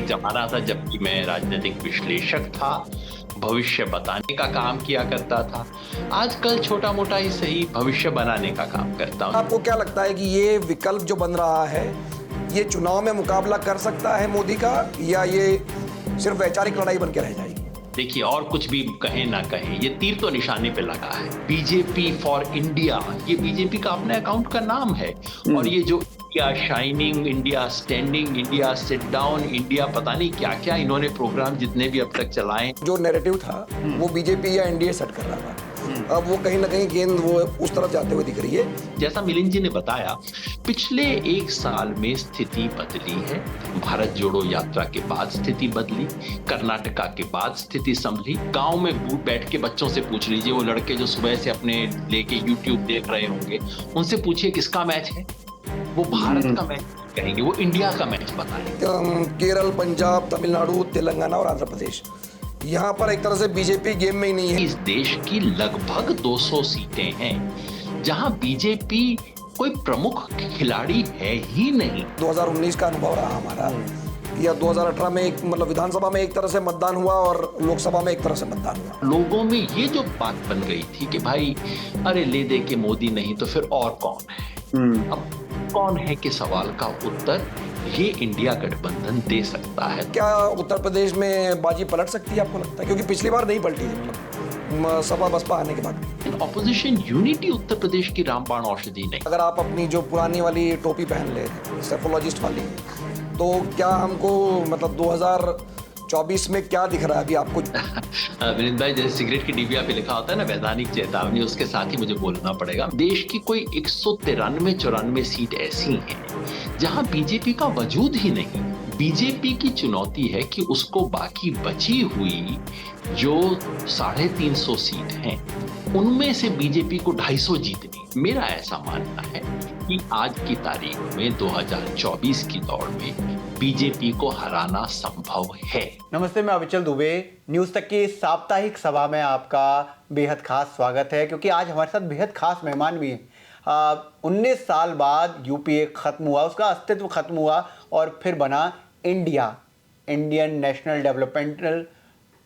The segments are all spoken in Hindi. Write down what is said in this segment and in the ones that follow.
जमाना था जबकि मैं राजनीतिक विश्लेषक था, भविष्य बताने का काम किया करता था। आजकल छोटा मोटा ही सही भविष्य बनाने का काम करता हूँ। आपको क्या लगता है कि ये विकल्प जो बन रहा है, ये चुनाव में मुकाबला कर सकता है मोदी का, या ये सिर्फ वैचारिक लड़ाई बन के रह जाएगी? देखिए, और कुछ भी कहें ना कहें, ये तीर तो निशाने पे लगा है। बीजेपी फॉर इंडिया, ये बीजेपी का अपने अकाउंट का नाम है। और ये जो India shining, India standing, India sit down, India पता नहीं क्या क्या इन्होंने प्रोग्राम जितने भी अब तक चलाए, जो नैरेटिव था वो बीजेपी या एनडीए सेट कर रहा था, अब वो कहीं ना कहीं गेंद वो उस तरफ जाते हुए दिख रही है। जैसा मिलिंद जी ने बताया, पिछले एक साल में स्थिति बदली है। भारत जोड़ो यात्रा के बाद स्थिति बदली, कर्नाटका के बाद स्थिति संभली। गांव में बैठ के बच्चों से पूछ लीजिए, वो लड़के जो सुबह से अपने लेके यूट्यूब देख रहे होंगे, उनसे पूछिए किसका मैच है, वो भारत का मैच कहेंगे, वो इंडिया का मैच बताएंगे। केरल, पंजाब, तमिलनाडु, तेलंगाना और आंध्र प्रदेश, यहाँ पर एक तरह से बीजेपी गेम में ही नहीं है। इस देश की लगभग 200 सीटें हैं जहां बीजेपी कोई प्रमुख खिलाड़ी है ही नहीं। 2019 का अनुभव रहा हमारा, या 2018 में एक मतलब विधानसभा में एक तरह से मतदान हुआ और लोकसभा में एक तरह से मतदान हुआ। लोगों में ये जो बात बन गई थी कि भाई अरे ले दे के मोदी नहीं तो फिर और कौन है। अब कौन है के सवाल का उत्तर ये इंडिया गठबंधन दे सकता है। क्या उत्तर प्रदेश में बाजी पलट सकती है, आपको लगता है? क्योंकि पिछली बार नहीं पलटी थी, मतलब सपा बसपा आने के बाद। ऑपोजिशन यूनिटी उत्तर प्रदेश की रामबाण औषधि नहीं। अगर आप अपनी जो पुरानी वाली टोपी पहन ले, सेफोलॉजिस्ट वाली, तो क्या हमको मतलब 2024 में क्या दिख रहा है अभी आपको? विनीत भाई, जैसे सिगरेट की डिबिया पे लिखा होता है ना वैधानिक चेतावनी, उसके साथ ही मुझे बोलना पड़ेगा। देश की कोई 193-94 सीट ऐसी हैं जहां बीजेपी का वजूद ही नहीं। बीजेपी की चुनौती है कि उसको बाकी बची हुई जो 350 सीट हैं उनमें से बीजेपी को 250 जीतनी। मेरा ऐसा मानना है कि आज की तारीख में 2024 की दौड़ में बीजेपी को हराना संभव है। नमस्ते, मैं अविचल दुबे। न्यूज़ तक की साप्ताहिक सभा में आपका बेहद खास स्वागत है, क्योंकि आज हमारे साथ बेहद खास मेहमान भी हैं। 19 साल बाद यूपीए खत्म हुआ, उसका अस्तित्व खत्म हुआ और फिर बना India, Indian national developmental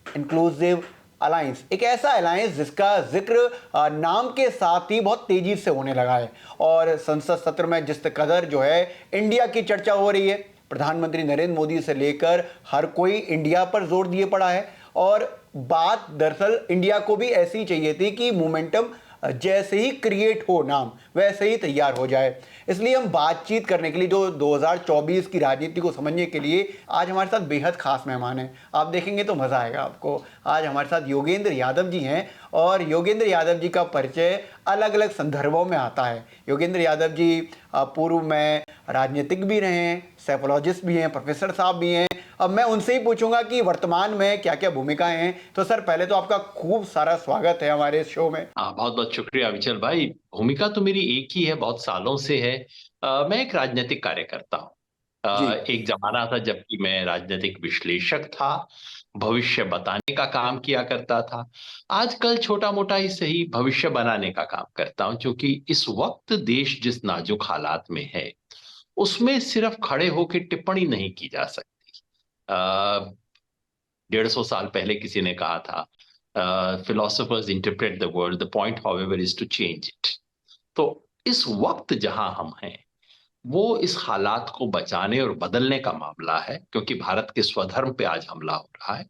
inclusive alliance. एक ऐसा अलायंस जिसका जिक्र नाम के साथ ही बहुत तेजी से होने लगा है, और संसद सत्र में जिस कदर जो है इंडिया की चर्चा हो रही है, प्रधानमंत्री नरेंद्र मोदी से लेकर हर कोई इंडिया पर जोर दिए पड़ा है। और बात दरअसल इंडिया को भी ऐसी चाहिए थी कि मोमेंटम जैसे ही क्रिएट हो नाम, वैसे ही तैयार हो जाए। इसलिए हम बातचीत करने के लिए, जो 2024 की राजनीति को समझने के लिए आज हमारे साथ बेहद खास मेहमान हैं। आप देखेंगे तो मज़ा आएगा आपको। आज हमारे साथ योगेंद्र यादव जी हैं, और योगेंद्र यादव जी का परिचय अलग अलग संदर्भों में आता है। योगेंद्र यादव जी पूर्व में राजनीतिक भी रहे हैं, साइकोलॉजिस्ट भी हैं, प्रोफेसर साहब भी हैं। अब मैं उनसे ही पूछूंगा कि वर्तमान में क्या क्या भूमिकाएं हैं। तो सर, पहले तो आपका खूब सारा स्वागत है हमारे इस शो में। बहुत बहुत शुक्रिया विचल भाई। भूमिका तो मेरी एक ही है, बहुत सालों से है। मैं एक राजनीतिक कार्यकर्ता हूँ। एक जमाना था जबकि मैं राजनीतिक विश्लेषक था, भविष्य बताने का काम किया करता था। आजकल छोटा मोटा ही सही भविष्य बनाने का काम करता हूँ, क्योंकि इस वक्त देश जिस नाजुक हालात में है उसमें सिर्फ खड़े होकर टिप्पणी नहीं की जा सकती। 150 साल पहले किसी ने कहा था, philosophers interpret the world, the point however is to change it। तो इस वक्त जहां हम हैं वो इस हालात को बचाने और बदलने का मामला है, क्योंकि भारत के स्वधर्म पे आज हमला हो रहा है,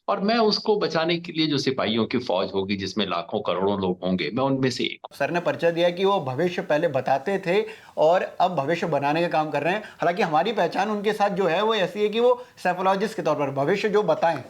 और मैं उसको बचाने के लिए जो सिपाहियों की फौज होगी जिसमें लाखों करोड़ों लोग होंगे, मैं उनमें से एक हूं। सर ने परिचय दिया कि वो भविष्य पहले बताते थे और अब भविष्य बनाने का काम कर रहे हैं। हालांकि हमारी पहचान उनके साथ जो है वो ऐसी है कि वो साइकोलॉजिस्ट के तौर पर भविष्य जो बताएं।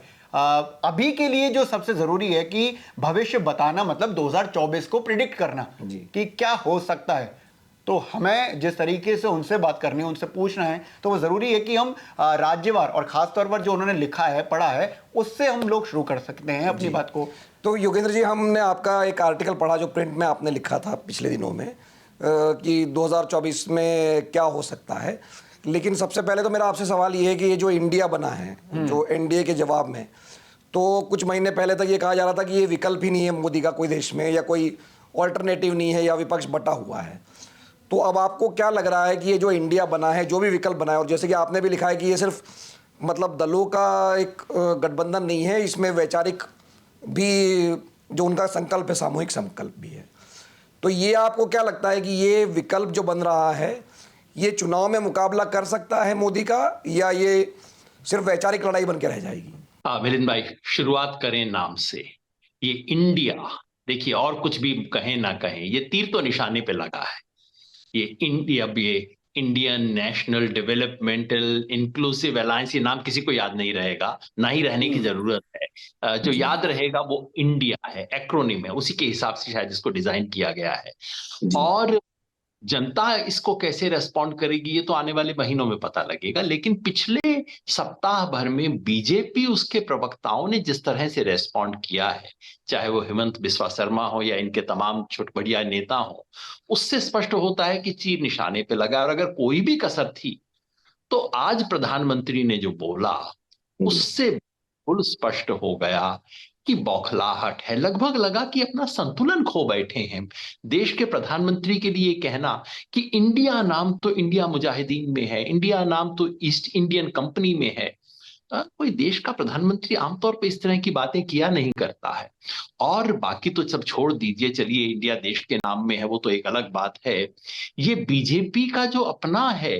अभी के लिए जो सबसे जरूरी है कि भविष्य बताना मतलब 2024 को प्रिडिक्ट करना कि क्या हो सकता है। तो हमें जिस तरीके से उनसे बात करनी है, उनसे पूछना है, तो वो ज़रूरी है कि हम राज्यवार और ख़ास तौर पर जो उन्होंने लिखा है, पढ़ा है, उससे हम लोग शुरू कर सकते हैं अपनी बात को। तो योगेंद्र जी, हमने आपका एक आर्टिकल पढ़ा जो प्रिंट में आपने लिखा था पिछले दिनों में, कि 2024 में क्या हो सकता है। लेकिन सबसे पहले तो मेरा आपसे सवाल ये है कि ये जो इंडिया बना है, जो एनडीए के जवाब में, तो कुछ महीने पहले तक ये कहा जा रहा था कि ये विकल्प ही नहीं है मोदी का कोई देश में, या कोई ऑल्टरनेटिव नहीं है, या विपक्ष बटा हुआ है। तो अब आपको क्या लग रहा है कि ये जो इंडिया बना है, जो भी विकल्प बना है, और जैसे कि आपने भी लिखा है कि ये सिर्फ मतलब दलों का एक गठबंधन नहीं है, इसमें वैचारिक भी जो उनका संकल्प है, सामूहिक संकल्प भी है। तो ये आपको क्या लगता है कि ये विकल्प जो बन रहा है, ये चुनाव में मुकाबला कर सकता है मोदी का, या ये सिर्फ वैचारिक लड़ाई बन के रह जाएगी? हाँ मिलिंद भाई, शुरुआत करें नाम से। ये इंडिया, देखिए और कुछ भी कहें ना कहें, ये तीर तो निशाने पे लगा है। ये इंडिया, ये Indian national developmental inclusive alliance, ये नाम किसी को याद नहीं रहेगा, ना ही रहने की जरूरत है। जो याद रहेगा वो इंडिया है, एक्रोनिम है, उसी के हिसाब से शायद इसको डिजाइन किया गया है। और जनता इसको कैसे रेस्पॉन्ड करेगी ये तो आने वाले महीनों में पता लगेगा, लेकिन पिछले सप्ताह भर में बीजेपी, उसके प्रवक्ताओं ने जिस तरह से रेस्पॉन्ड किया है, चाहे वो हेमंत बिस्वा शर्मा हो या इनके तमाम छोट बढ़िया नेता हो, उससे स्पष्ट होता है कि तीर निशाने पे लगा। और अगर कोई भी कसर थी तो आज प्रधानमंत्री ने जो बोला उससे बिल्कुल स्पष्ट हो गया कि बौखलाहट है। लगभग लगा कि अपना संतुलन खो बैठे हैं। देश के प्रधानमंत्री के लिए कहना कि इंडिया नाम तो इंडिया मुजाहिदीन में है, इंडिया नाम तो ईस्ट इंडियन कंपनी में है, कोई देश का प्रधानमंत्री आमतौर पर इस तरह की बातें किया नहीं करता है। और बाकी तो सब छोड़ दीजिए, चलिए इंडिया देश के नाम में है वो तो एक अलग बात है। ये बीजेपी का जो अपना है,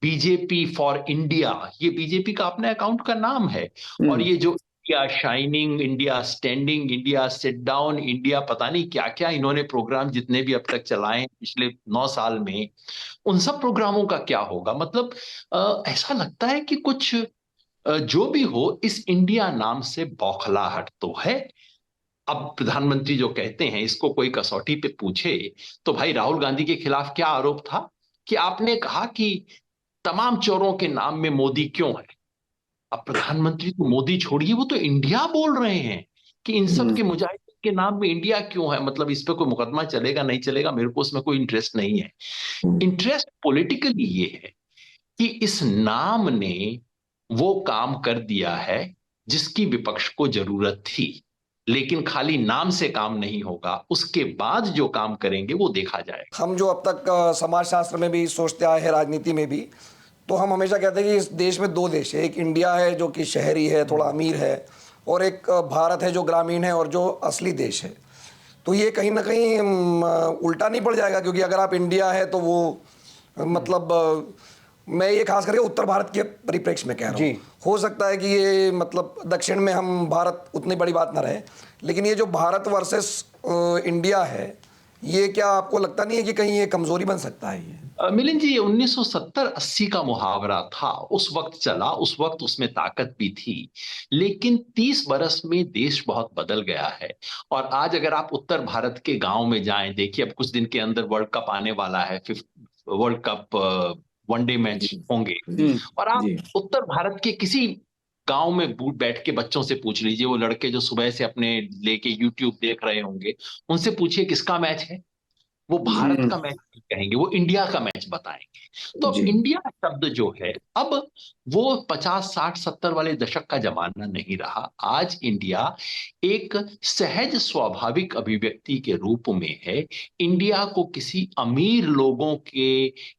बीजेपी फॉर इंडिया, ये बीजेपी का अपने अकाउंट का नाम है। और ये जो India shining, India standing, India sit down, India पता नहीं क्या क्या इन्होंने प्रोग्राम जितने भी अब तक चलाए पिछले 9 साल में, उन सब प्रोग्रामों का क्या होगा? मतलब ऐसा लगता है कि कुछ जो भी हो, इस इंडिया नाम से बौखलाहट तो है। अब प्रधानमंत्री जो कहते हैं, इसको कोई कसौटी पे पूछे तो भाई राहुल गांधी के खिलाफ क्या आरोप था कि आपने कहा कि तमाम चोरों के नाम में मोदी क्यों है। अब प्रधानमंत्री तो मोदी छोड़िए, वो तो इंडिया बोल रहे हैं कि इन सब के मुजाहिदीन के नाम में इंडिया क्यों है। मतलब इस पे कोई मुकदमा चलेगा नहीं चलेगा, मेरे को उसमें कोई इंटरेस्ट नहीं है। इंटरेस्ट पॉलिटिकली ये है कि इस नाम ने वो काम कर दिया है जिसकी विपक्ष को जरूरत थी। लेकिन खाली नाम से काम नहीं होगा, उसके बाद जो काम करेंगे वो देखा जाएगा। हम जो अब तक समाजशास्त्र में भी सोचते आए हैं, राजनीति में भी, तो हम हमेशा कहते हैं कि इस देश में दो देश है। एक इंडिया है जो कि शहरी है, थोड़ा अमीर है, और एक भारत है जो ग्रामीण है और जो असली देश है। तो ये कहीं ना कहीं उल्टा नहीं पड़ जाएगा? क्योंकि अगर आप इंडिया है तो वो मतलब मैं ये खास करके उत्तर भारत के परिप्रेक्ष्य में कह रहा हूँ। हो सकता है कि ये मतलब दक्षिण में हम भारत उतनी बड़ी बात ना रहे, लेकिन ये जो भारत वर्सेस इंडिया है, ये क्या आपको लगता नहीं है कि कहीं ये कमजोरी बन सकता है? ये मिलिंद जी, ये 1970-80 का मुहावरा था, उस वक्त चला, उस वक्त उसमें ताकत भी थी। लेकिन 30 बरस में देश बहुत बदल गया है। और आज अगर आप उत्तर भारत के गांव में जाएं, देखिए अब कुछ दिन के अंदर वर्ल्ड कप आने वाला है, fifth world cup one day match होंगे। और आप उत्तर भारत के किसी गांव में बैठ के बच्चों से पूछ लीजिए, वो लड़के जो सुबह से अपने लेके यूट्यूब देख रहे होंगे, उनसे पूछिए किसका मैच है, वो भारत का मैच नहीं कहेंगे, वो इंडिया का मैच बताएंगे। तो अब इंडिया शब्द जो है, अब वो 50, 60, 70 वाले दशक का जमाना नहीं रहा। आज इंडिया एक सहज स्वाभाविक अभिव्यक्ति के रूप में है। इंडिया को किसी अमीर लोगों के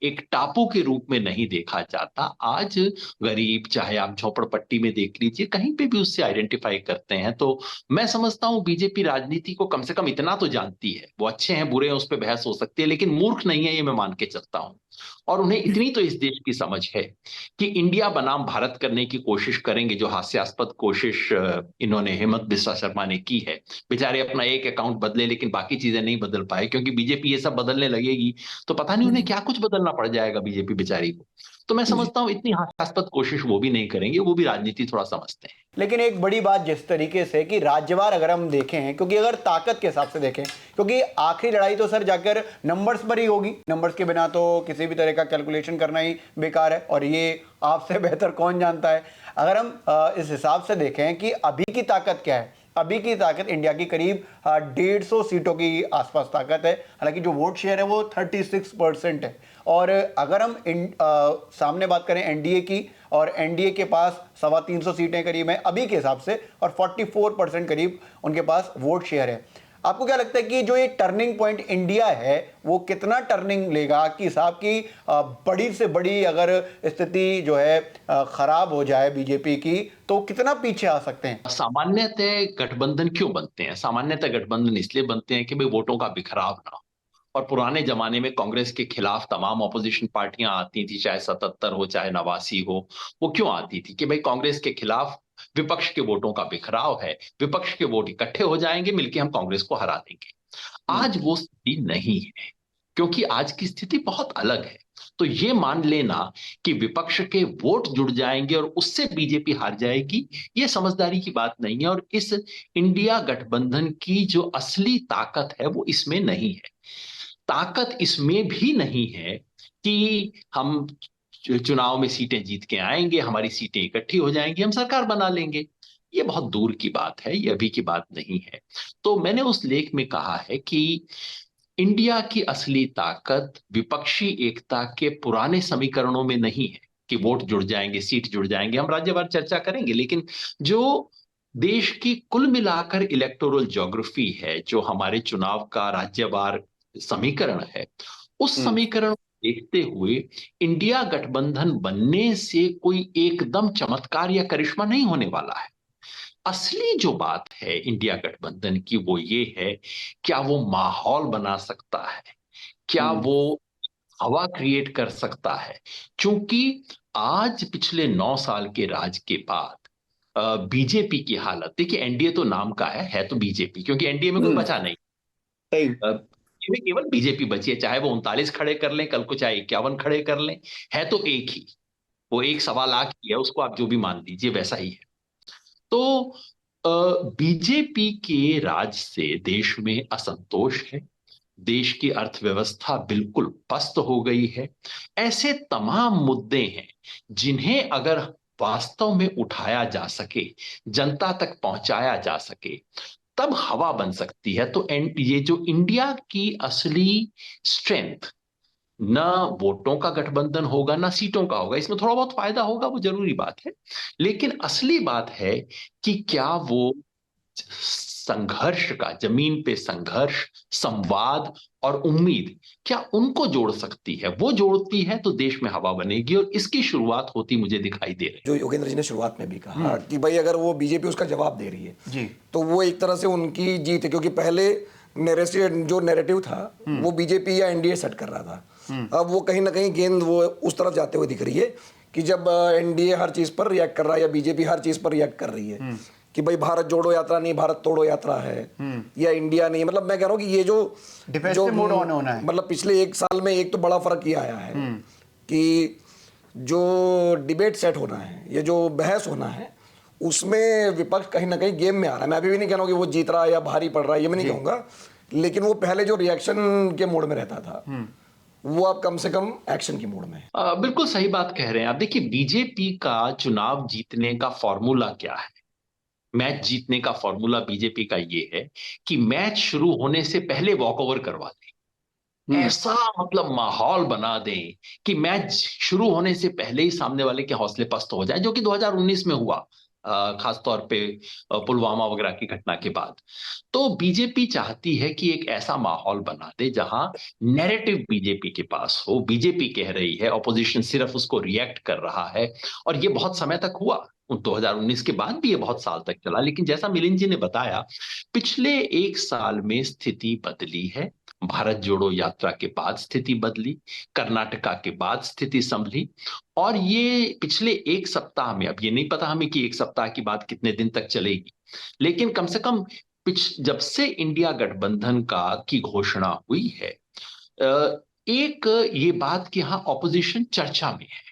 एक टापू के रूप में नहीं देखा जाता। आज गरीब, चाहे आप झोपड़पट्टी में देख लीजिए, कहीं पे भी उससे आइडेंटिफाई करते हैं। तो मैं समझता हूं बीजेपी राजनीति को कम से कम इतना तो जानती है। वो अच्छे हैं बुरे हैं उस पर बहस हो सकती है, लेकिन मूर्ख नहीं है ये मैं मान के चलता हूं। और उन्हें इतनी तो इस देश की समझ है कि इंडिया बनाम भारत करने की कोशिश करेंगे। जो हास्यास्पद कोशिश इन्होंने, हेमंत बिस्वा शर्मा ने की है, बेचारे अपना एक अकाउंट बदले लेकिन बाकी चीजें नहीं बदल पाए, क्योंकि बीजेपी ये सब बदलने लगेगी तो पता नहीं उन्हें क्या कुछ बदलना पड़ जाएगा बीजेपी बेचारी को। तो मैं समझता हूं इतनी हास्यास्पद कोशिश वो भी नहीं करेंगे, वो भी राजनीति थोड़ा समझते हैं। लेकिन एक बड़ी बात जिस तरीके से कि राज्यवार अगर हम देखें हैं, क्योंकि अगर ताकत के हिसाब से देखें, क्योंकि आखिरी लड़ाई तो सर जाकर नंबर्स पर ही होगी। नंबर्स के बिना तो किसी भी तरह का कैलकुलेशन करना ही बेकार है, और ये आपसे बेहतर कौन जानता है। अगर हम इस हिसाब से देखें कि अभी की ताकत क्या है, अभी की ताकत इंडिया की करीब 150 सीटों की आसपास ताकत है। हालांकि जो वोट शेयर है वो 36% है। और अगर हम सामने बात करें एनडीए की, और एनडीए के पास 325 सीटें करीब हैं अभी के हिसाब से, और 44% करीब उनके पास वोट शेयर है। आपको क्या लगता है कि जो ये टर्निंग पॉइंट इंडिया है वो कितना टर्निंग लेगा कि साहब की बड़ी से बड़ी अगर स्थिति जो है खराब हो जाए बीजेपी की तो कितना पीछे आ सकते हैं? सामान्यतः गठबंधन क्यों बनते हैं? सामान्यतः गठबंधन इसलिए बनते हैं कि भाई वोटों का बिखराव ना हो। और पुराने जमाने में कांग्रेस के खिलाफ तमाम ऑपोजिशन पार्टियां आती थी, चाहे 77 हो चाहे 89 हो। वो क्यों आती थी? कि भाई कांग्रेस के खिलाफ विपक्ष के वोटों का बिखराव है, विपक्ष के वोट इकट्ठे हो जाएंगे, मिलकर हम कांग्रेस को हरा देंगे। आज वो स्थिति नहीं है, क्योंकि आज की स्थिति बहुत अलग है। तो ये मान लेना कि विपक्ष के वोट जुड़ जाएंगे और उससे बीजेपी हार जाएगी, ये समझदारी की बात नहीं है। और इस इंडिया गठबंधन की जो असली ताकत है वो इसमें नहीं है। ताकत इसमें भी नहीं है कि हम चुनाव में सीटें जीत के आएंगे, हमारी सीटें इकट्ठी हो जाएंगी, हम सरकार बना लेंगे। ये बहुत दूर की बात है, ये अभी की बात नहीं है। तो मैंने उस लेख में कहा है कि इंडिया की असली ताकत विपक्षी एकता के पुराने समीकरणों में नहीं है कि वोट जुड़ जाएंगे, सीट जुड़ जाएंगे। हम राज्यवार चर्चा करेंगे, लेकिन जो देश की कुल मिलाकर इलेक्टोरल ज्योग्राफी है, जो हमारे चुनाव का राज्यवार समीकरण है, उस समीकरण को देखते हुए इंडिया गठबंधन बनने से कोई एकदम चमत्कार या करिश्मा नहीं होने वाला है। असली जो बात है इंडिया गठबंधन की वो ये है, क्या वो माहौल बना सकता है, क्या वो हवा क्रिएट कर सकता है। क्योंकि आज पिछले 9 साल के राज के बाद बीजेपी की हालत देखिए, एनडीए तो नाम का है तो बीजेपी, क्योंकि एनडीए में कोई बचा नहीं। सही। में केवल बीजेपी बची है, चाहे वो 39 खड़े कर लें कल को, चाहे 51 खड़े कर लें, है तो एक ही। वो एक 1.25 की है, उसको आप जो भी मान लीजिए वैसा ही है। तो बीजेपी के राज से देश में असंतोष है, देश की अर्थव्यवस्था बिल्कुल पस्त हो गई है। ऐसे तमाम मुद्दे हैं जिन्हें अगर वास्तव में उठाया जा सके, जनता तक पहुंचाया जा सके, तब हवा बन सकती है। तो ये जो इंडिया की असली स्ट्रेंथ, ना वोटों का गठबंधन होगा ना सीटों का होगा, इसमें थोड़ा बहुत फायदा होगा, वो जरूरी बात है। लेकिन असली बात है कि क्या वो संघर्ष का, जमीन पे संघर्ष, संवाद और उम्मीद, क्या उनको जोड़ सकती है? वो जोड़ती है तो देश में हवा बनेगी, और इसकी शुरुआत होती मुझे दिखाई दे रही है। जो योगेंद्र जी ने शुरुआत में भी कहा कि भाई अगर वो बीजेपी उसका जवाब दे रही है जी, तो वो एक तरह से उनकी जीत है, क्योंकि पहले जो नैरेटिव था वो बीजेपी या एनडीए सेट कर रहा था। अब वो कहीं ना कहीं गेंद वो उस तरफ जाते हुए दिख रही है कि जब एनडीए हर चीज पर रिएक्ट कर रहा है या बीजेपी हर चीज पर रिएक्ट कर रही है कि भाई भारत जोड़ो यात्रा नहीं, भारत तोड़ो यात्रा है, या इंडिया नहीं। मतलब मैं कह रहा हूँ कि ये जो मोड ऑन होना है, मतलब पिछले एक साल में एक तो बड़ा फर्क ये आया है कि जो डिबेट सेट होना है, ये जो बहस होना है, उसमें विपक्ष कहीं ना कहीं गेम में आ रहा है। मैं अभी भी नहीं कह रहा हूँ कि वो जीत रहा है या भारी पड़ रहा है, ये मैं नहीं कहूँगा, लेकिन वो पहले जो रिएक्शन के मोड में रहता था वो अब कम से कम एक्शन की मोड में है। बिल्कुल सही बात कह रहे हैं आप। देखिए, बीजेपी का चुनाव जीतने का फॉर्मूला क्या है? मैच जीतने का फॉर्मूला बीजेपी का ये है कि मैच शुरू होने से पहले वॉकओवर करवा दें, ऐसा मतलब माहौल बना दें कि मैच शुरू होने से पहले ही सामने वाले के हौसले पस्त हो जाए, जो कि 2019 में हुआ, खासतौर पे पुलवामा वगैरह की घटना के बाद। तो बीजेपी चाहती है कि एक ऐसा माहौल बना दे जहां नैरेटिव बीजेपी के पास हो, बीजेपी कह रही है, ऑपोजिशन सिर्फ उसको रिएक्ट कर रहा है। और ये बहुत समय तक हुआ, 2019 के बाद भी ये बहुत साल तक चला। लेकिन जैसा मिलिंद जी ने बताया, पिछले एक साल में स्थिति बदली है। भारत जोड़ो यात्रा के बाद स्थिति बदली, कर्नाटका के बाद स्थिति संभली, और ये पिछले एक सप्ताह में, अब ये नहीं पता हमें कि एक सप्ताह की बात कितने दिन तक चलेगी, लेकिन कम से कम जब से इंडिया गठबंधन का की घोषणा हुई है, एक ये बात कि हाँ, ऑपोजिशन चर्चा में है,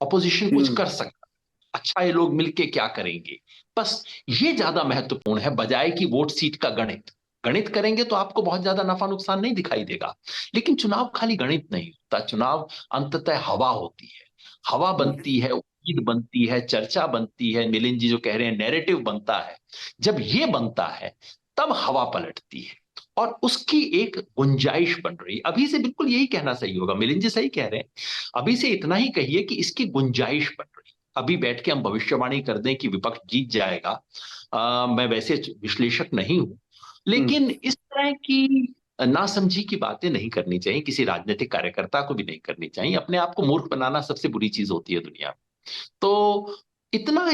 ऑपोजिशन कुछ कर सकता, अच्छा ये लोग मिलके क्या करेंगे, बस ये ज्यादा महत्वपूर्ण है, बजाय कि वोट सीट का गणित। गणित करेंगे तो आपको बहुत ज्यादा नफा नुकसान नहीं दिखाई देगा, लेकिन चुनाव खाली गणित नहीं होता, चुनाव अंततः हवा होती है, हवा बनती है, उम्मीद बनती है, चर्चा बनती है, मिलिंद जी जो कह रहे हैं नैरेटिव बनता है। जब ये बनता है तब हवा पलटती है, और उसकी एक गुंजाइश बन रही है। अभी से बिल्कुल यही कहना सही होगा, मिलिंद जी सही कह रहे हैं, अभी से इतना ही कहिए कि इसकी गुंजाइश बन रही है। अभी बैठ के हम भविष्यवाणी कर दें कि विपक्ष जीत जाएगा, मैं वैसे विश्लेषक नहीं हूं, लेकिन इस तरह की नासमझी की बातें नहीं करनी चाहिए, किसी राजनीतिक कार्यकर्ता को भी नहीं करनी चाहिए। अपने आप को मूर्ख बनाना सबसे बुरी चीज होती है दुनिया में। तो इतना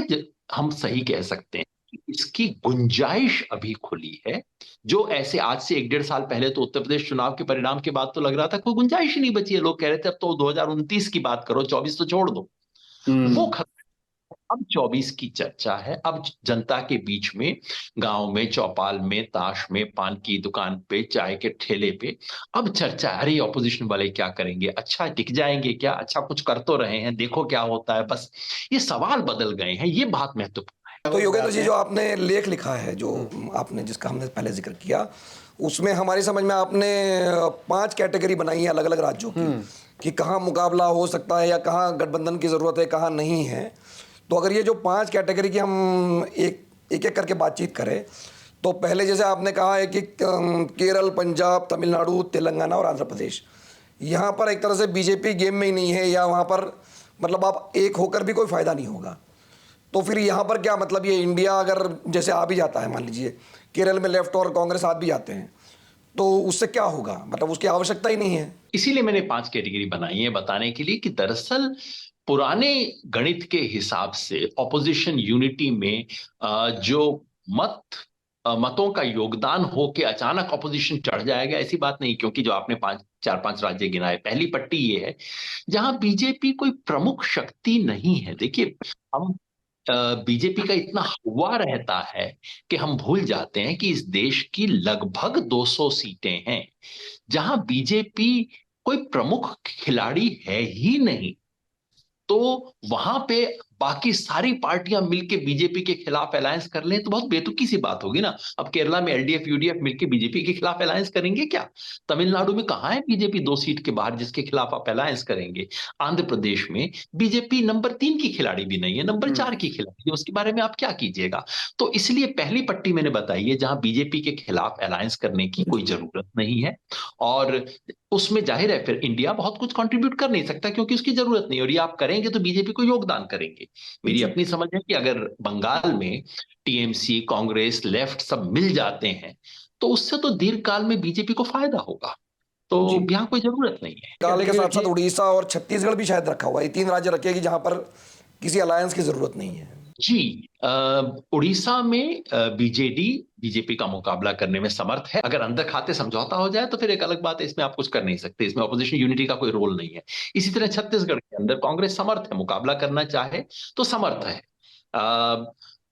हम सही कह सकते हैं कि इसकी गुंजाइश अभी खुली है। जो ऐसे आज से 1 डेढ़ साल पहले तो उत्तर प्रदेश चुनाव के परिणाम के बाद तो लग रहा था कोई गुंजाइश ही नहीं बची है, लोग कह रहे थे अब तो 2029 की बात करो, 24 तो छोड़ दो। वो खत्म। अब 24 की चर्चा है। अब जनता के बीच में, गांव में, चौपाल में, ताश में, पान की दुकान पे, चाय के ठेले पे अब चर्चा है, अरे ऑपोजिशन वाले क्या करेंगे, अच्छा टिक जाएंगे क्या, अच्छा कुछ कर तो रहे हैं, देखो क्या होता है। बस ये सवाल बदल गए हैं, ये बात महत्वपूर्ण तो योगेंद्र जी, जो आपने लेख लिखा है, जो आपने जिसका हमने पहले जिक्र किया, उसमें हमारी समझ में आपने 5 कैटेगरी बनाई है अलग अलग राज्यों की, कि कहाँ मुकाबला हो सकता है या कहाँ गठबंधन की ज़रूरत है, कहाँ नहीं है। तो अगर ये जो 5 कैटेगरी की हम एक एक करके बातचीत करें, तो पहले जैसे आपने कहा है कि केरल, पंजाब, तमिलनाडु, तेलंगाना और आंध्र प्रदेश, यहाँ पर एक तरह से बीजेपी गेम में ही नहीं है, या वहाँ पर मतलब आप एक होकर भी कोई फ़ायदा नहीं होगा। तो फिर यहाँ पर क्या मतलब, ये इंडिया अगर जैसे आ भी जाता है, मान लीजिए केरल में लेफ्ट और कांग्रेस साथ भी जाते हैं, तो उससे क्या होगा, मतलब उसकी आवश्यकता ही नहीं है। इसीलिए मैंने 5 कैटेगरी बनाई है बताने के लिए कि दरअसल पुराने गणित के हिसाब से ऑपोजिशन यूनिटी में जो मतों का योगदान हो के अचानक ऑपोजिशन चढ़ जाएगा, ऐसी बात नहीं। क्योंकि जो आपने 4-5 राज्य गिनाए, पहली पट्टी ये है जहां बीजेपी कोई प्रमुख शक्ति नहीं है। देखिए, हम बीजेपी का इतना हवा रहता है कि हम भूल जाते हैं कि इस देश की लगभग 200 सीटें हैं जहां बीजेपी कोई प्रमुख खिलाड़ी है ही नहीं। तो वहां पे बाकी सारी पार्टियां मिलके बीजेपी के खिलाफ अलायंस कर लें तो बहुत बेतुकी सी बात होगी ना। अब केरला में एलडीएफ यूडीएफ मिलके बीजेपी के खिलाफ अलायंस करेंगे क्या? तमिलनाडु में कहां है बीजेपी 2 सीट के बाहर जिसके खिलाफ आप अलायंस करेंगे? आंध्र प्रदेश में बीजेपी नंबर 3 की खिलाड़ी भी नहीं है, नंबर 4 की खिलाड़ी है, उसके बारे में आप क्या कीजिएगा? तो इसलिए पहली पट्टी मैंने बताई है जहां बीजेपी के खिलाफ अलायंस करने की कोई जरूरत नहीं है। और उसमें जाहिर है फिर इंडिया बहुत कुछ कंट्रीब्यूट कर नहीं सकता क्योंकि उसकी जरूरत नहीं, और ये आप करेंगे तो बीजेपी को योगदान करेंगे। मेरी अपनी समझ है कि अगर बंगाल में टीएमसी, कांग्रेस, लेफ्ट सब मिल जाते हैं तो उससे तो दीर्घकाल में बीजेपी को फायदा होगा। तो यहाँ कोई जरूरत नहीं है। मेघालय के साथ साथ उड़ीसा और छत्तीसगढ़ भी शायद रखा हुआ है, ये 3 राज्य रखे कि जहां पर किसी अलायंस की जरूरत नहीं है। जी, उड़ीसा में बीजेडी बीजेपी का मुकाबला करने में समर्थ है। अगर अंदर खाते समझौता हो जाए तो फिर एक अलग बात है, इसमें आप कुछ कर नहीं सकते, इसमें ऑपोजिशन यूनिटी का कोई रोल नहीं है। इसी तरह छत्तीसगढ़ के अंदर कांग्रेस समर्थ है, मुकाबला करना चाहे तो समर्थ है।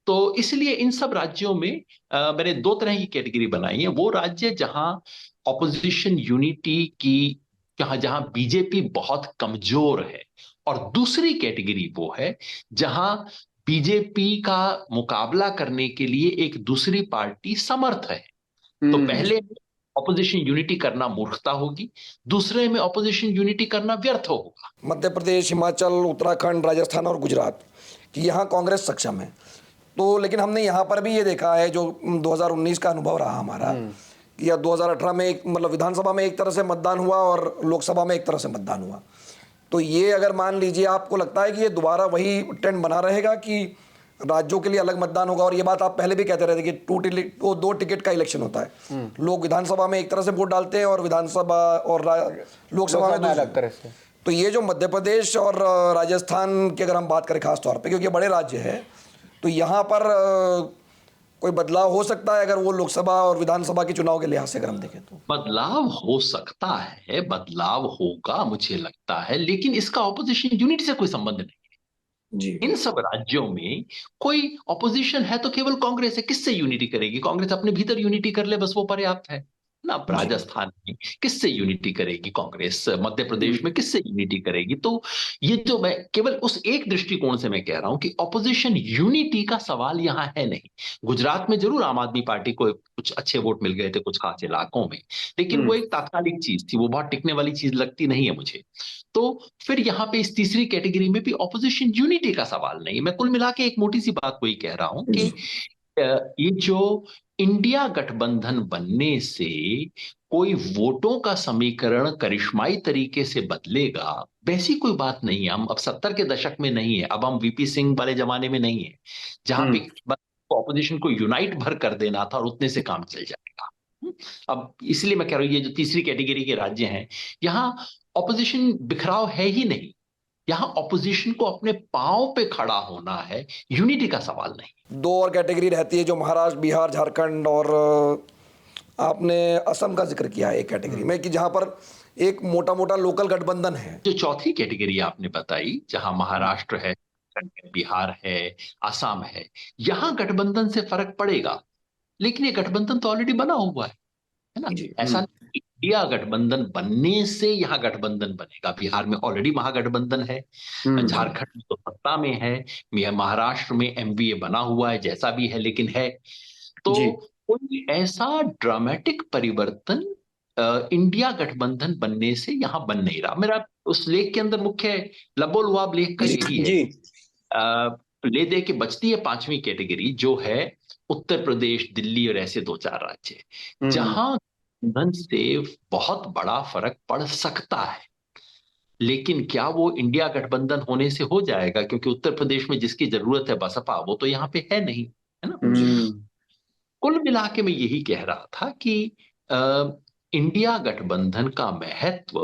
तो इसलिए इन सब राज्यों में मैंने 2 तरह की कैटेगरी बनाई है। वो राज्य जहां ऑपोजिशन यूनिटी की, जहां जहां बीजेपी बहुत कमजोर है, और दूसरी कैटेगरी वो है जहां बीजेपी का मुकाबला करने के लिए एक दूसरी पार्टी समर्थ है। तो पहले में ऑपोजिशन यूनिटी करना मूर्खता होगी, दूसरे में ऑपोजिशन यूनिटी करना व्यर्थ होगा। मध्य प्रदेश, हिमाचल, उत्तराखंड, राजस्थान और गुजरात कि यहाँ कांग्रेस सक्षम है। तो लेकिन हमने यहाँ पर भी ये देखा है, जो 2019 का अनुभव रहा हमारा, कि या 2018 में एक मतलब विधानसभा में एक तरह से मतदान हुआ और लोकसभा में एक तरह से मतदान हुआ। तो ये अगर मान लीजिए, आपको लगता है कि ये दोबारा वही ट्रेंड बना रहेगा कि राज्यों के लिए अलग मतदान होगा? और ये बात आप पहले भी कहते रहे थे कि 2 टिकट का इलेक्शन होता है, लोग विधानसभा में एक तरह से वोट डालते हैं और विधानसभा और लोकसभा में अलग तरह से। तो ये जो मध्य प्रदेश और राजस्थान की अगर हम बात करें खास तौर पे, क्योंकि ये बड़े राज्य है, तो यहाँ पर कोई बदलाव हो सकता है अगर वो लोकसभा और विधानसभा के चुनाव के लिहाज से अगर हम देखें तो? बदलाव हो सकता है, बदलाव होगा मुझे लगता है, लेकिन इसका ऑपोजिशन यूनिटी से कोई संबंध नहीं। जी, इन सब राज्यों में कोई ऑपोजिशन है तो केवल कांग्रेस है। किससे यूनिटी करेगी कांग्रेस? अपने भीतर यूनिटी कर ले बस, वो पर्याप्त है ना। राजस्थान में किससे यूनिटी करेगी कांग्रेस? मध्य प्रदेश में किससे यूनिटी करेगी? तो ये जो मैं केवल उस एक दृष्टिकोण से मैं कह रहा हूं कि ऑपोजिशन यूनिटी का सवाल यहां है नहीं। गुजरात में जरूर आम आदमी पार्टी को कुछ अच्छे वोट मिल गए थे कुछ खास इलाकों में, लेकिन वो एक तात्कालिक चीज थी, वो बहुत टिकने वाली चीज लगती नहीं है मुझे। तो फिर यहाँ पे इस तीसरी कैटेगरी में भी ऑपोजिशन यूनिटी का सवाल नहीं। मैं कुल मिला के एक मोटी सी बात को ही कह रहा हूं कि ये जो इंडिया गठबंधन बनने से कोई वोटों का समीकरण करिश्माई तरीके से बदलेगा, वैसी कोई बात नहीं है। हम अब 70 के दशक में नहीं है, अब हम वीपी सिंह वाले जमाने में नहीं है जहां पे ऑपोजिशन को यूनाइट भर कर देना था और उतने से काम चल जाएगा। अब इसलिए मैं कह रहा हूं, ये जो तीसरी कैटेगरी के राज्य हैं, यहां ऑपोजिशन बिखराव है ही नहीं। यहां ऑपोजिशन को अपने पांव पे खड़ा होना है, यूनिटी का सवाल नहीं। दो और कैटेगरी रहती है जो महाराष्ट्र, बिहार, झारखंड और आपने असम का जिक्र किया है एक कैटेगरी में, कि जहां पर एक मोटा मोटा लोकल गठबंधन है। जो चौथी कैटेगरी आपने बताई, जहां महाराष्ट्र है, बिहार है, असम है, यहां गठबंधन से फर्क पड़ेगा, लेकिन ये गठबंधन तो ऑलरेडी बना हुआ है ना। जी। ऐसा नहीं कि इंडिया गठबंधन बनने से यहां गठबंधन बनेगा। बिहार में ऑलरेडी महागठबंधन है, झारखंड में तो सत्ता में है, महाराष्ट्र में एमवीए बना हुआ है, जैसा भी है लेकिन है। तो जी। कोई ऐसा ड्रामेटिक परिवर्तन इंडिया गठबंधन बनने से यहां बन नहीं रहा। मेरा उस लेख के अंदर मुख्य लबोलुआब लेख का यही है। जी। ले दे के बचती है पांचवी कैटेगरी, जो है उत्तर प्रदेश, दिल्ली और ऐसे दो चार राज्य, जहां गठबंधन से बहुत बड़ा फर्क पड़ सकता है। लेकिन क्या वो इंडिया गठबंधन होने से हो जाएगा? क्योंकि उत्तर प्रदेश में जिसकी जरूरत है बसपा, वो तो यहाँ पे है नहीं, है ना। कुल मिला के मैं यही कह रहा था कि इंडिया गठबंधन का महत्व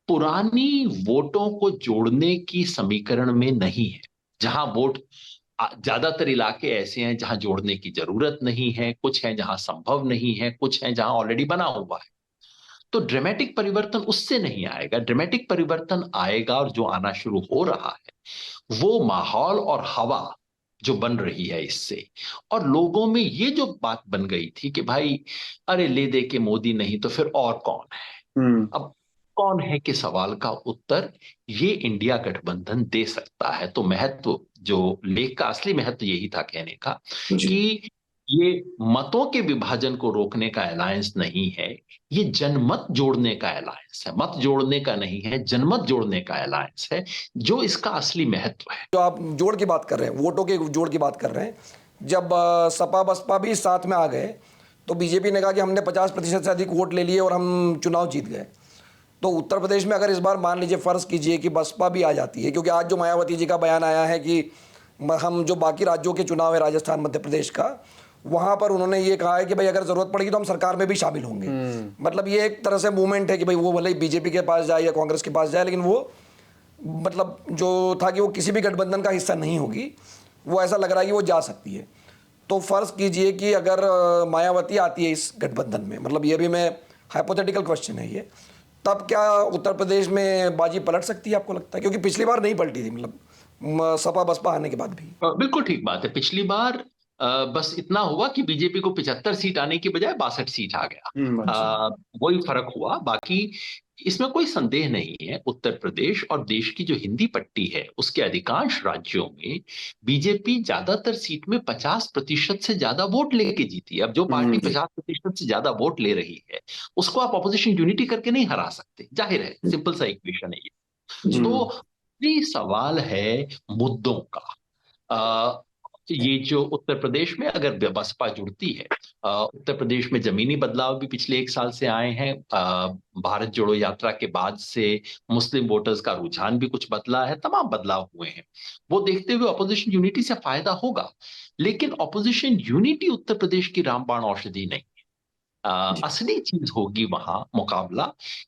पुरानी वोटों को जोड़ने की समीकरण में नहीं है। जहां वोट, ज्यादातर इलाके ऐसे हैं जहां जोड़ने की जरूरत नहीं है, कुछ हैं जहां संभव नहीं है, कुछ हैं जहां ऑलरेडी बना हुआ है। तो ड्रामेटिक परिवर्तन उससे नहीं आएगा। ड्रामेटिक परिवर्तन आएगा, और जो आना शुरू हो रहा है वो माहौल और हवा जो बन रही है इससे। और लोगों में ये जो बात बन गई थी कि भाई अरे ले दे के मोदी नहीं तो फिर और कौन है, अब कौन है के सवाल का उत्तर ये इंडिया गठबंधन दे सकता है। तो महत्व, जो लेख का असली महत्व यही था कहने का, कि ये मतों के विभाजन को रोकने का अलायंस नहीं है, ये जनमत जोड़ने का अलायंस है। मत जोड़ने का नहीं है, जनमत जोड़ने का अलायंस है, जो इसका असली महत्व है। जो आप जोड़ की बात कर रहे हैं, वोटों के जोड़ की बात कर रहे हैं, जब सपा बसपा भी साथ में आ गए तो बीजेपी ने कहा कि हमने 50% से अधिक वोट ले लिए और हम चुनाव जीत गए। तो उत्तर प्रदेश में अगर इस बार मान लीजिए, फर्ज कीजिए कि बसपा भी आ जाती है, क्योंकि आज जो मायावती जी का बयान आया है कि हम जो बाकी राज्यों के चुनाव है, राजस्थान, मध्य प्रदेश का, वहाँ पर उन्होंने ये कहा है कि भाई अगर जरूरत पड़ेगी तो हम सरकार में भी शामिल होंगे। मतलब ये एक तरह से मूवमेंट है कि भाई वो भले ही बीजेपी के पास जाए या कांग्रेस के पास जाए, लेकिन वो मतलब जो था कि वो किसी भी गठबंधन का हिस्सा नहीं होगी, वो ऐसा लग रहा है कि वो जा सकती है। तो फर्ज कीजिए कि अगर मायावती आती है इस गठबंधन में, मतलब ये भी मैं हाइपोथेटिकल क्वेश्चन है ये, तब क्या उत्तर प्रदेश में बाजी पलट सकती है, आपको लगता है? क्योंकि पिछली बार नहीं पलटी थी, मतलब सपा बसपा आने के बाद भी। बिल्कुल ठीक बात है। पिछली बार बस इतना हुआ कि बीजेपी को 75 सीट आने की बजाय 62 सीट आ गया, वही फर्क हुआ। बाकी इसमें कोई संदेह नहीं है, उत्तर प्रदेश और देश की जो हिंदी पट्टी है उसके अधिकांश राज्यों में बीजेपी ज्यादातर सीट में 50% से ज्यादा वोट लेके जीती है। अब जो पार्टी 50% से ज्यादा वोट ले रही है उसको आप ऑपोजिशन यूनिटी करके नहीं हरा सकते, जाहिर है, सिंपल सा इक्वेशन है ये। तो ये सवाल है मुद्दों का। ये जो उत्तर प्रदेश में अगर बसपा जुड़ती है, उत्तर प्रदेश में जमीनी बदलाव भी पिछले एक साल से आए हैं। भारत जोड़ो यात्रा के बाद से मुस्लिम वोटर्स का रुझान भी कुछ बदला है, तमाम बदलाव हुए हैं। वो देखते हुए ऑपोजिशन यूनिटी से फायदा होगा, लेकिन ऑपोजिशन यूनिटी उत्तर प्रदेश की रामबाण औषधि नहीं। असली चीज होगी वहां मुकाबला,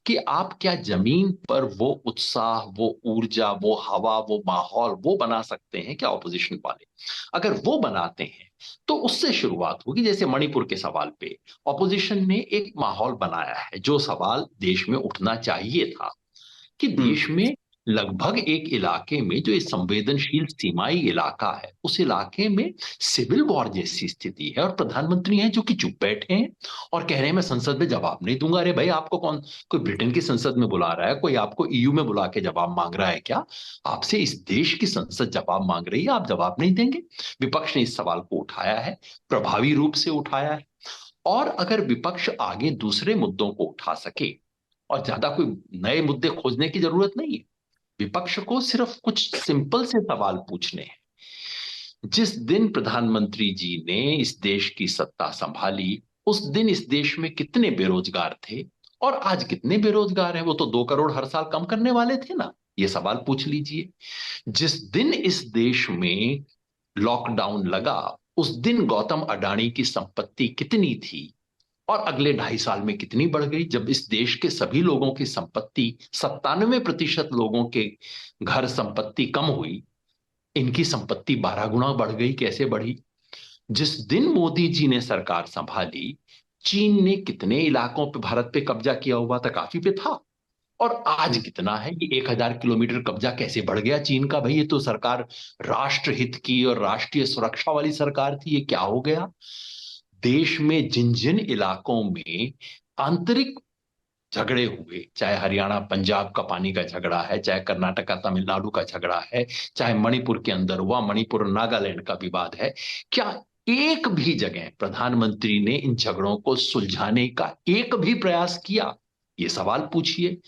कि आप क्या जमीन पर वो उत्साह, वो ऊर्जा, वो हवा, वो माहौल वो बना सकते हैं क्या ऑपोजिशन वाले। अगर वो बनाते हैं तो उससे शुरुआत होगी। जैसे मणिपुर के सवाल पे ऑपोजिशन ने एक माहौल बनाया है। जो सवाल देश में उठना चाहिए था कि देश में लगभग एक इलाके में जो इस संवेदनशील सीमाई इलाका है, उस इलाके में सिविल वॉर जैसी स्थिति है, और प्रधानमंत्री हैं जो कि चुप बैठे हैं और कह रहे हैं मैं संसद में जवाब नहीं दूंगा। अरे भाई, आपको कौन, कोई ब्रिटेन की संसद में बुला रहा है, कोई आपको ईयू में बुला के जवाब मांग रहा है क्या? आपसे इस देश की संसद जवाब मांग रही है, आप जवाब नहीं देंगे? विपक्ष ने इस सवाल को उठाया है, प्रभावी रूप से उठाया है। और अगर विपक्ष आगे दूसरे मुद्दों को उठा सके, और ज्यादा कोई नए मुद्दे खोजने की जरूरत नहीं है, विपक्ष को सिर्फ कुछ सिंपल से सवाल पूछने हैं। जिस दिन प्रधानमंत्री जी ने इस देश की सत्ता संभाली, उस दिन इस देश में कितने बेरोजगार थे और आज कितने बेरोजगार हैं? वो तो 2 करोड़ हर साल कम करने वाले थे ना, ये सवाल पूछ लीजिए। जिस दिन इस देश में लॉकडाउन लगा, उस दिन गौतम अडानी की संपत्ति कितनी थी और अगले 2.5 साल में कितनी बढ़ गई, जब इस देश के सभी लोगों की संपत्ति 97% लोगों के घर संपत्ति कम हुई, इनकी संपत्ति 12 गुना बढ़ गई। कैसे बढ़ी? जिस दिन मोदी जी ने सरकार संभाली, चीन ने कितने इलाकों पे भारत पे कब्जा किया हुआ था? काफी पे था। और आज कितना है? ये 1000 किलोमीटर कब्जा कैसे बढ़ गया चीन का? भाई ये तो सरकार राष्ट्र हित की और राष्ट्रीय सुरक्षा वाली सरकार थी, ये क्या हो गया? देश में जिन जिन इलाकों में आंतरिक झगड़े हुए, चाहे हरियाणा पंजाब का पानी का झगड़ा है, चाहे कर्नाटका तमिलनाडु का झगड़ा है, चाहे मणिपुर के अंदर हुआ, मणिपुर और नागालैंड का विवाद है, क्या एक भी जगह प्रधानमंत्री ने इन झगड़ों को सुलझाने का एक भी प्रयास किया? ये सवाल पूछिए।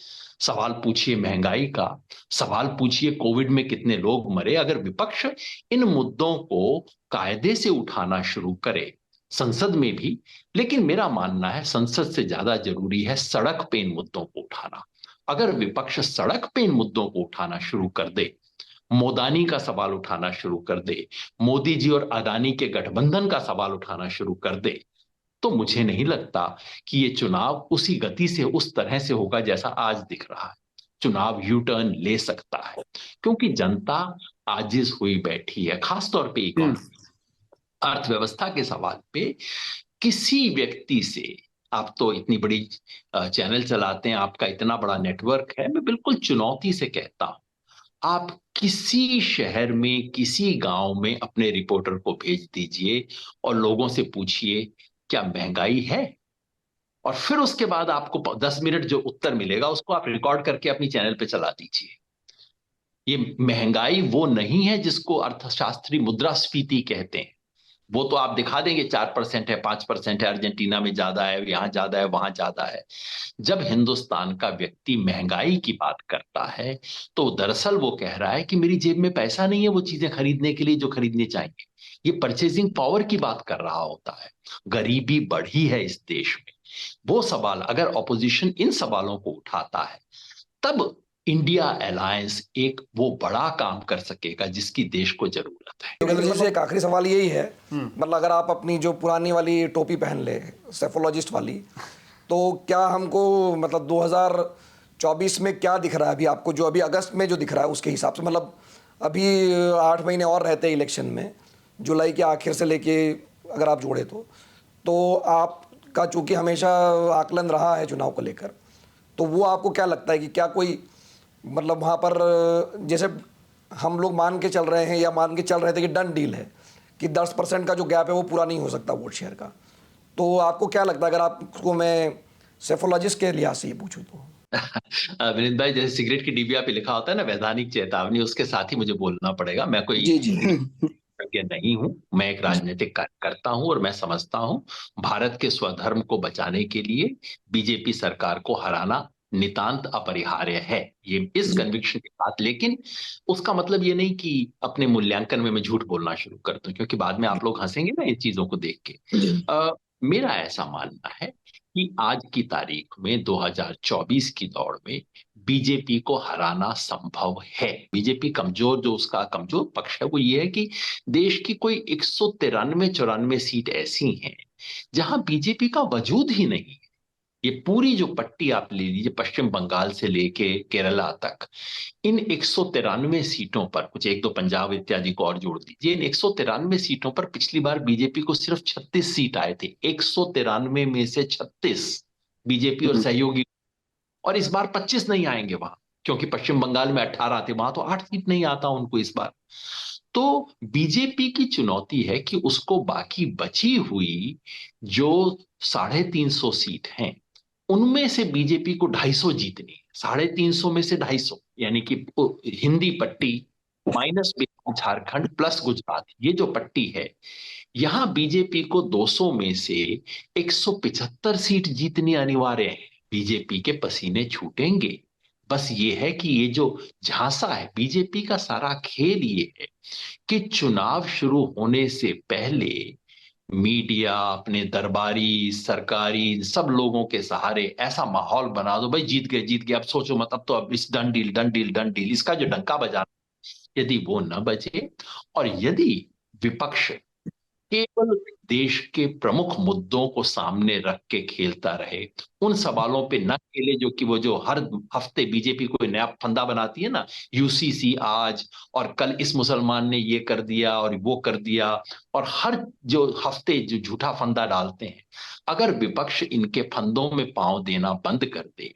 सवाल पूछिए महंगाई का, सवाल पूछिए कोविड में कितने लोग मरे। अगर विपक्ष इन मुद्दों को कायदे से उठाना शुरू करे, संसद में भी, लेकिन मेरा मानना है संसद से ज्यादा जरूरी है सड़क पे इन मुद्दों को उठाना। अगर विपक्ष सड़क पे इन मुद्दों को उठाना शुरू कर दे, मोदानी का सवाल उठाना शुरू कर दे, मोदी जी और अदानी के गठबंधन का सवाल उठाना शुरू कर दे, तो मुझे नहीं लगता कि ये चुनाव उसी गति से, उस तरह से होगा जैसा आज दिख रहा है। चुनाव यू टर्न ले सकता है क्योंकि जनता आजिज हुई बैठी है, खासतौर पे इकोनॉमी, अर्थव्यवस्था के सवाल पे। किसी व्यक्ति से, आप तो इतनी बड़ी चैनल चलाते हैं, आपका इतना बड़ा नेटवर्क है, मैं बिल्कुल चुनौती से कहता हूं, आप किसी शहर में, किसी गांव में अपने रिपोर्टर को भेज दीजिए और लोगों से पूछिए क्या महंगाई है, और फिर उसके बाद आपको 10 मिनट जो उत्तर मिलेगा उसको आप रिकॉर्ड करके अपनी चैनल पे चला दीजिए। ये महंगाई वो नहीं है जिसको अर्थशास्त्री मुद्रास्फीति कहते हैं। वो तो आप दिखा देंगे 4% है, 5% है, अर्जेंटीना में ज्यादा है, यहां ज्यादा है, वहां ज्यादा है। जब हिंदुस्तान का व्यक्ति महंगाई की बात करता है तो दरअसल वो कह रहा है कि मेरी जेब में पैसा नहीं है वो चीजें खरीदने के लिए जो खरीदने चाहिए। ये परचेजिंग पावर की बात कर रहा होता है। गरीबी बढ़ी है इस देश में। वो सवाल अगर ऑपोजिशन इन सवालों को उठाता है, तब इंडिया अलायंस एक वो बड़ा काम कर सकेगा जिसकी देश को जरूरत है। योगेंद्र जी से एक आखिरी सवाल यही है, मतलब अगर आप अपनी जो पुरानी वाली टोपी पहन ले, सेफोलॉजिस्ट वाली, तो क्या हमको मतलब 2024 में क्या दिख रहा है अभी आपको, जो अभी अगस्त में जो दिख रहा है उसके हिसाब से, मतलब अभी 8 महीने और रहते हैं इलेक्शन में, जुलाई के आखिर से लेके अगर आप जोड़े तो आपका चूंकि हमेशा आकलन रहा है चुनाव को लेकर, तो वो आपको क्या लगता है कि क्या कोई मतलब वहाँ पर, जैसे हम लोग मान के चल रहे हैं या मान के चल रहे थे कि डन डील है कि 10% का जो गैप है वो पूरा नहीं हो सकता वोट शेयर का, तो आपको क्या लगता है अगर आपको मैं सेफोलॉजिस्ट के लिहाज से ये पूछूं तो? विनीत भाई, जैसे सिगरेट की डिबिया पे लिखा होता है ना वैधानिक चेतावनी, उसके साथ ही मुझे बोलना पड़ेगा। मैं कोई जी जी विशेषज्ञ नहीं हूं, मैं एक राजनीतिक कार्यकर्ता हूं और मैं समझता हूं भारत के स्वधर्म को बचाने के लिए बीजेपी सरकार को हराना नितांत अपरिहार्य है, ये इस कन्विक्शन के साथ। लेकिन उसका मतलब ये नहीं कि अपने मूल्यांकन में मैं झूठ बोलना शुरू कर दूं, क्योंकि बाद में आप लोग हंसेंगे ना इन चीजों को देख के। मेरा ऐसा मानना है कि आज की तारीख में 2024 की दौड़ में बीजेपी को हराना संभव है। बीजेपी कमजोर, जो उसका कमजोर पक्ष है वो ये है कि देश की कोई 193-94 सीट ऐसी हैं जहां बीजेपी का वजूद ही नहीं है। ये पूरी जो पट्टी आप ले लीजिए, पश्चिम बंगाल से लेके केरला तक, इन 193 सीटों पर, कुछ एक दो पंजाब इत्यादि को और जोड़ दीजिए, इन 193 सीटों पर पिछली बार बीजेपी को सिर्फ 36 सीट आए थे। 193 में से 36 बीजेपी और सहयोगी, और इस बार 25 नहीं आएंगे वहां, क्योंकि पश्चिम बंगाल में 18 थे, वहां तो 8 सीट नहीं आता उनको इस बार। तो बीजेपी की चुनौती है कि उसको बाकी बची हुई जो 350 सीट हैं उनमें से बीजेपी को 250 जीतनी है। 350 में से 250, यानी कि हिंदी पट्टी माइनस झारखंड प्लस गुजरात, ये जो पट्टी है, यहां बीजेपी को 200 में से 175 सीट जीतनी अनिवार्य है। बीजेपी के पसीने छूटेंगे। बस ये है कि ये जो झांसा है, बीजेपी का सारा खेल ये है कि चुनाव शुरू होने से पहले मीडिया, अपने दरबारी, सरकारी सब लोगों के सहारे ऐसा माहौल बना दो, भाई जीत गए जीत गए, अब सोचो मत, अब तो अब इस done deal done deal done deal, इसका जो डंका बजाना, यदि वो न बजे और यदि विपक्ष केवल देश के प्रमुख मुद्दों को सामने रख के खेलता रहे, उन सवालों पे न खेले जो कि वो जो हर हफ्ते बीजेपी कोई नया फंदा बनाती है ना, यूसीसी आज और कल इस मुसलमान ने ये कर दिया और वो कर दिया, और हर जो हफ्ते जो झूठा फंदा डालते हैं, अगर विपक्ष इनके फंदों में पांव देना बंद कर दे,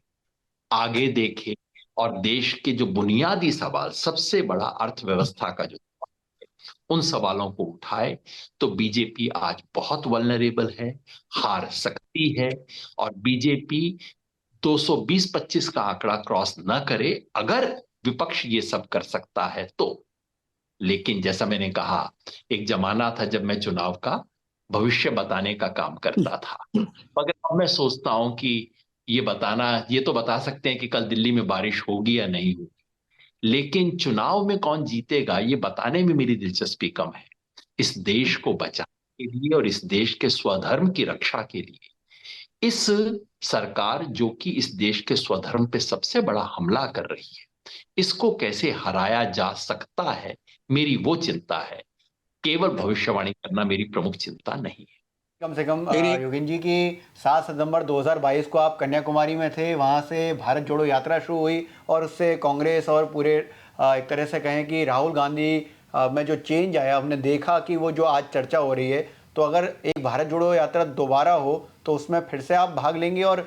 आगे देखे और देश के जो बुनियादी सवाल, सबसे बड़ा अर्थव्यवस्था का जो, उन सवालों को उठाए, तो बीजेपी आज बहुत वल्नरेबल है, हार सकती है। और बीजेपी 220-25 का आंकड़ा क्रॉस न करे, अगर विपक्ष ये सब कर सकता है तो। लेकिन जैसा मैंने कहा, एक जमाना था जब मैं चुनाव का भविष्य बताने का काम करता था, मगर अब मैं सोचता हूं कि ये बताना, ये तो बता सकते हैं कि कल दिल्ली में बारिश होगी या नहीं होगी, लेकिन चुनाव में कौन जीतेगा ये बताने में मेरी दिलचस्पी कम है। इस देश को बचाने के लिए और इस देश के स्वधर्म की रक्षा के लिए, इस सरकार जो कि इस देश के स्वधर्म पे सबसे बड़ा हमला कर रही है, इसको कैसे हराया जा सकता है, मेरी वो चिंता है। केवल भविष्यवाणी करना मेरी प्रमुख चिंता नहीं है। कम से कम मेरी योगेन जी की 7 सितंबर 2022 को आप कन्याकुमारी में थे, वहाँ से भारत जोड़ो यात्रा शुरू हुई और उससे कांग्रेस और पूरे एक तरह से कहें कि राहुल गांधी में जो चेंज आया, हमने देखा कि वो जो आज चर्चा हो रही है, तो अगर एक भारत जोड़ो यात्रा दोबारा हो तो उसमें फिर से आप भाग लेंगे और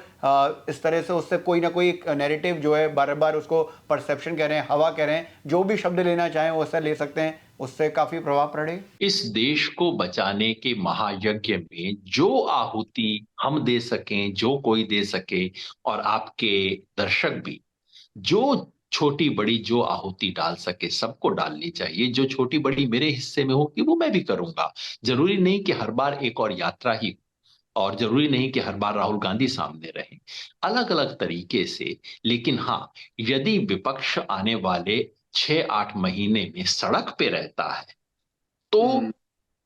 इस तरह से उससे कोई ना कोई नैरेटिव जो है, बार बार उसको परसेप्शन कह रहे हैं, हवा कह रहे हैं, जो भी शब्द लेना चाहें वो ऐसा ले सकते हैं, उससे काफी प्रभाव पड़ेगा। इस देश को बचाने के महायज्ञ में जो आहुति हम दे सकें, जो कोई दे सके, और आपके दर्शक भी जो छोटी बड़ी जो आहुति डाल सके, सबको डालनी चाहिए। जो छोटी बड़ी मेरे हिस्से में होगी वो मैं भी करूंगा। जरूरी नहीं कि हर बार एक और यात्रा ही, और जरूरी नहीं कि हर बार राहुल गांधी सामने रहे, अलग अलग तरीके से। लेकिन हाँ, यदि विपक्ष आने वाले 6-8 महीने में सड़क पे रहता है, तो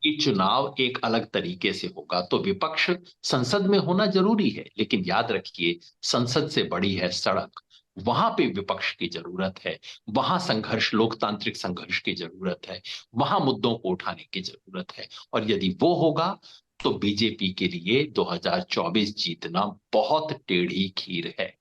ये चुनाव एक अलग तरीके से होगा। तो विपक्ष संसद में होना जरूरी है, लेकिन याद रखिए, संसद से बड़ी है सड़क। वहां पे विपक्ष की जरूरत है, वहां संघर्ष, लोकतांत्रिक संघर्ष की जरूरत है, वहां मुद्दों को उठाने की जरूरत है। और यदि वो होगा तो बीजेपी के लिए 2024 जीतना बहुत टेढ़ी खीर है।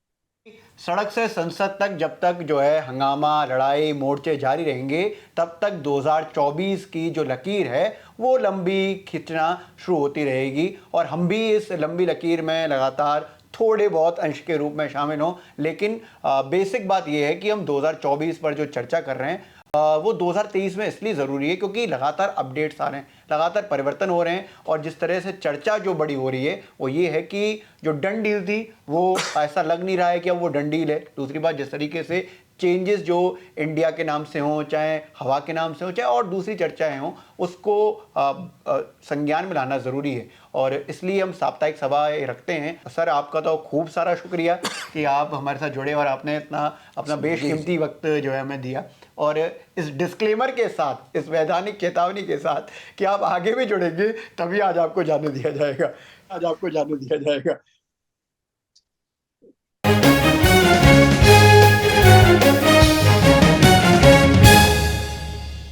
सड़क से संसद तक जब तक जो है हंगामा, लड़ाई, मोर्चे जारी रहेंगे, तब तक 2024 की जो लकीर है वो लंबी खींचना शुरू होती रहेगी और हम भी इस लंबी लकीर में लगातार थोड़े बहुत अंश के रूप में शामिल हों। लेकिन बेसिक बात यह है कि हम 2024 पर जो चर्चा कर रहे हैं वो 2023 में इसलिए ज़रूरी है क्योंकि लगातार अपडेट्स आ रहे हैं, लगातार परिवर्तन हो रहे हैं। और जिस तरह से चर्चा जो बड़ी हो रही है वो ये है कि जो डन डील थी वो ऐसा लग नहीं रहा है कि अब वो डन डील है। दूसरी बात, जिस तरीके से चेंजेस जो इंडिया के नाम से हों, चाहे हवा के नाम से हो, चाहे और दूसरी चर्चाएं हों, उसको संज्ञान में लाना ज़रूरी है और इसलिए हम साप्ताहिक सभाएं रखते हैं। सर, आपका तो खूब सारा शुक्रिया कि आप हमारे साथ जुड़े और आपने इतना अपना बेशकीमती वक्त जो है हमें दिया। और इस डिस्क्लेमर के साथ, इस वैधानिक चेतावनी के साथ कि आप आगे भी जुड़ेंगे, तभी आज आपको जाने दिया जाएगा, आज आपको जाने दिया जाएगा।